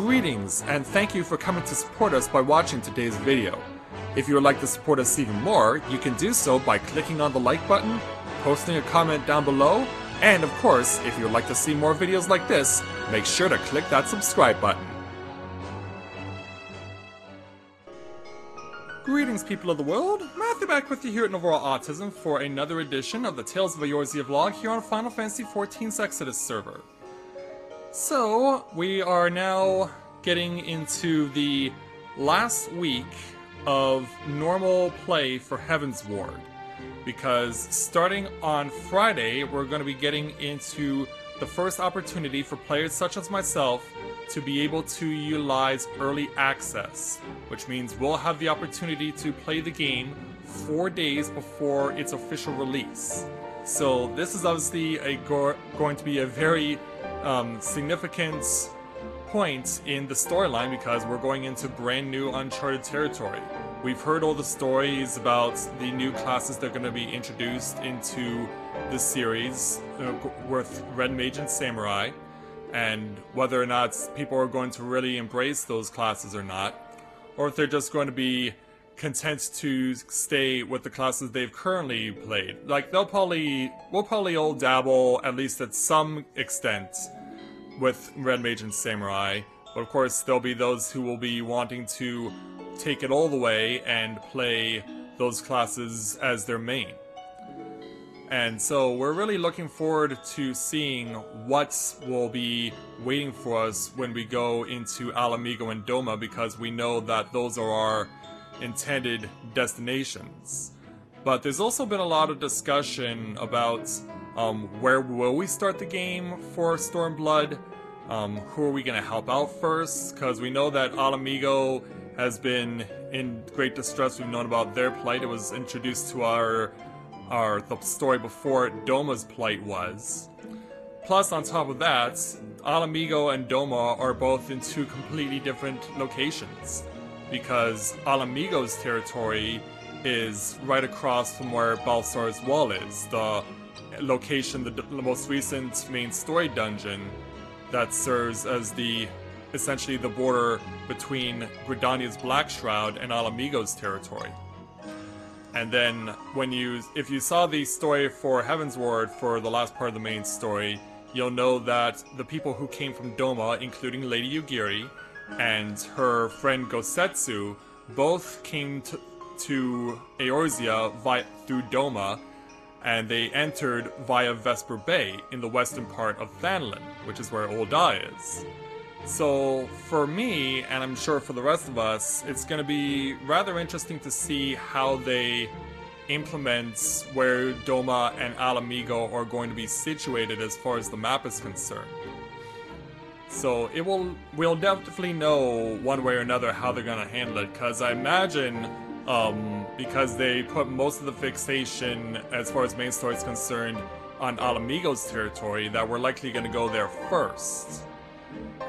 Greetings, and thank you for coming to support us by watching today's video. If you would like to support us even more, you can do so by clicking on the like button, posting a comment down below, and of course, if you would like to see more videos like this, make sure to click that subscribe button. Greetings, people of the world! Matthew back with you here at Overall Autism for another edition of the Tales of Eorzea vlog here on Final Fantasy XIV's Exodus server. So, we are now getting into the last week of normal play for Heavensward, because starting on Friday, we're going to be getting into the first opportunity for players such as myself to be able to utilize early access, which means we'll have the opportunity to play the game 4 days before its official release. So this is obviously going to be a very significant point in the storyline, because we're going into brand new uncharted territory. We've heard all the stories about the new classes that are going to be introduced into the series with Red Mage and Samurai, and whether or not people are going to really embrace those classes or not, or if they're just going to be content to stay with the classes they've currently played. Like, we'll probably all dabble, at least at some extent, with Red Mage and Samurai, but of course there'll be those who will be wanting to take it all the way and play those classes as their main. And so we're really looking forward to seeing what will be waiting for us when we go into Alamigo and Doma, because we know that those are our intended destinations. But there's also been a lot of discussion about where will we start the game for Stormblood, who are we going to help out first, because we know that Alamigo has been in great distress. We've known about their plight. It was introduced to the story before Doma's plight was. Plus, on top of that, Alamigo and Doma are both in two completely different locations, because Alamigo's territory is right across from where Balsar's Wall is, the location, the most recent main story dungeon that serves as essentially the border between Gridania's Black Shroud and Alamigo's territory. And then if you saw the story for Heavensward for the last part of the main story, you'll know that the people who came from Doma, including Lady Yugiri and her friend Gosetsu, both came to Eorzea through Doma, and they entered via Vesper Bay in the western part of Thanlin, which is where Ul'dah is. So for me, and I'm sure for the rest of us, it's going to be rather interesting to see how they implement where Doma and Alamigo are going to be situated as far as the map is concerned. So we'll definitely know one way or another how they're going to handle it, because I imagine because they put most of the fixation as far as main story is concerned on Alamigo's territory, that we're likely going to go there first.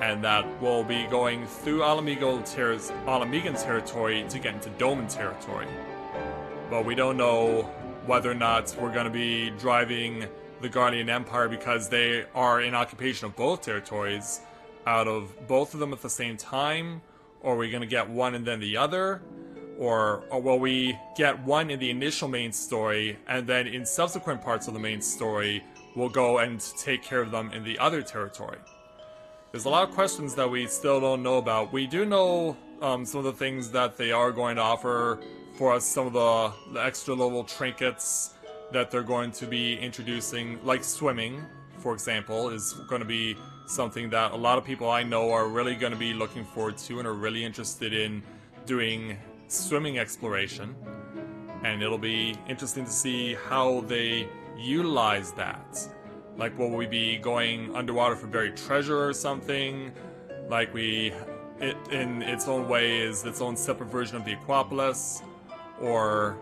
And that we'll be going through Alamigan territory to get into Doman territory. But we don't know whether or not we're going to be driving the Guardian Empire, because they are in occupation of both territories, out of both of them at the same time, or are we going to get one and then the other? Or will we get one in the initial main story, and then in subsequent parts of the main story, we'll go and take care of them in the other territory? There's a lot of questions that we still don't know about. We do know some of the things that they are going to offer for us, some of the extra level trinkets that they're going to be introducing, like swimming, for example, is going to be something that a lot of people I know are really going to be looking forward to and are really interested in doing swimming exploration. And it'll be interesting to see how they utilize that. Like, will we be going underwater for buried treasure or something? Like it in its own way is its own separate version of the Aquapolis? Or,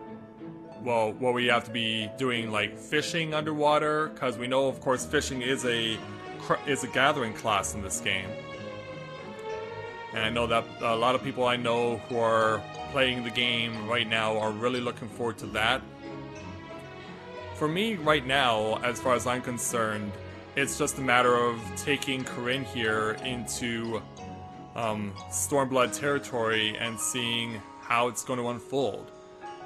well, will we have to be doing like fishing underwater? Because we know, of course, fishing is a gathering class in this game. And I know that a lot of people I know who are playing the game right now are really looking forward to that. For me, right now, as far as I'm concerned, it's just a matter of taking Corinne here into Stormblood territory and seeing how it's going to unfold.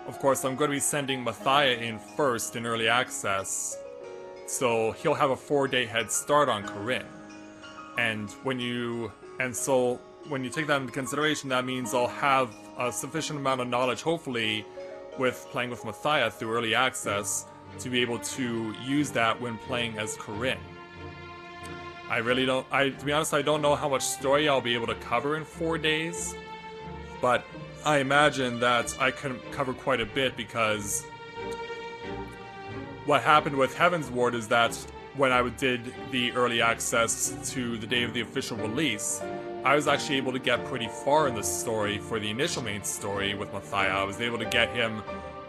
Of course, I'm going to be sending Mathia in first in early access, so he'll have a 4-day head start on Corinne. And when you take that into consideration, that means I'll have a sufficient amount of knowledge, hopefully, with playing with Mathia through early access, to be able to use that when playing as Corinne. To be honest, I don't know how much story I'll be able to cover in 4 days, but I imagine that I can cover quite a bit, because what happened with Heavensward is that when I did the early access to the day of the official release, I was actually able to get pretty far in the story for the initial main story with Mathia. I was able to get him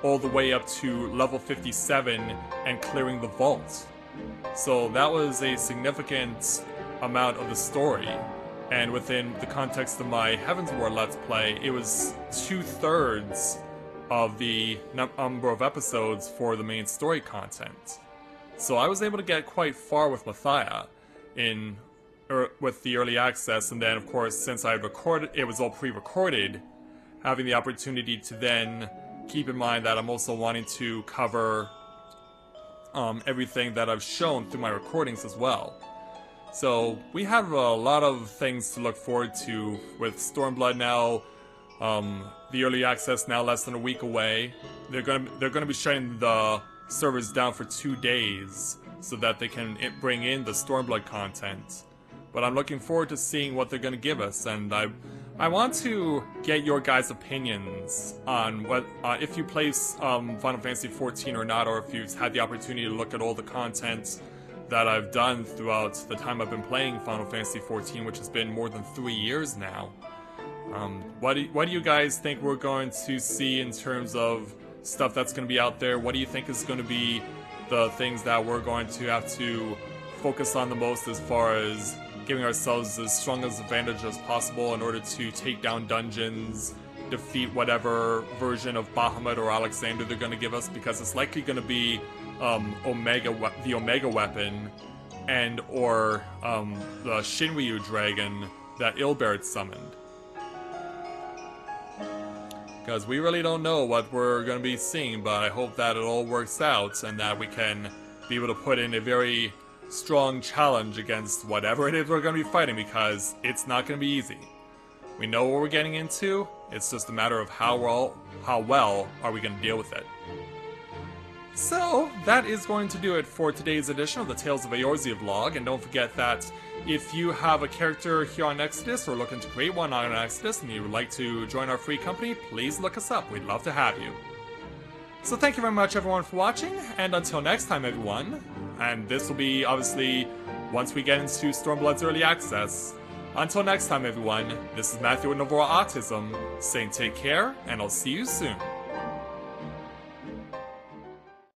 all the way up to level 57 and clearing the vault. So that was a significant amount of the story. And within the context of my Heavensward Let's Play, it was 2/3 of the number of episodes for the main story content. So I was able to get quite far with Mathia with the early access, and then of course, since I had recorded, it was all pre-recorded, having the opportunity to then keep in mind that I'm also wanting to cover everything that I've shown through my recordings as well. So we have a lot of things to look forward to with Stormblood now. The early access now less than a week away. They're gonna be shutting the servers down for 2 days so that they can bring in the Stormblood content. But I'm looking forward to seeing what they're gonna give us, and I want to get your guys' opinions on what if you play Final Fantasy XIV or not, or if you've had the opportunity to look at all the content that I've done throughout the time I've been playing Final Fantasy XIV, which has been more than 3 years now. What do you guys think we're going to see in terms of stuff that's going to be out there? What do you think is going to be the things that we're going to have to focus on the most, as far as giving ourselves as strong as advantage as possible in order to take down dungeons, defeat whatever version of Bahamut or Alexander they're going to give us? Because it's likely going to be the Omega weapon or the Shinryu dragon that Ilbert summoned. Because we really don't know what we're going to be seeing, but I hope that it all works out and that we can be able to put in a very strong challenge against whatever it is we're going to be fighting, because it's not going to be easy. We know what we're getting into, it's just a matter of how well are we going to deal with it. So, that is going to do it for today's edition of the Tales of Eorzea vlog, and don't forget that if you have a character here on Exodus or looking to create one on Exodus and you would like to join our free company, please look us up. We'd love to have you. So thank you very much everyone for watching, and until next time everyone, and this will be obviously once we get into Stormblood's early access. Until next time everyone, this is Matthew with Novora Autism, saying take care, and I'll see you soon.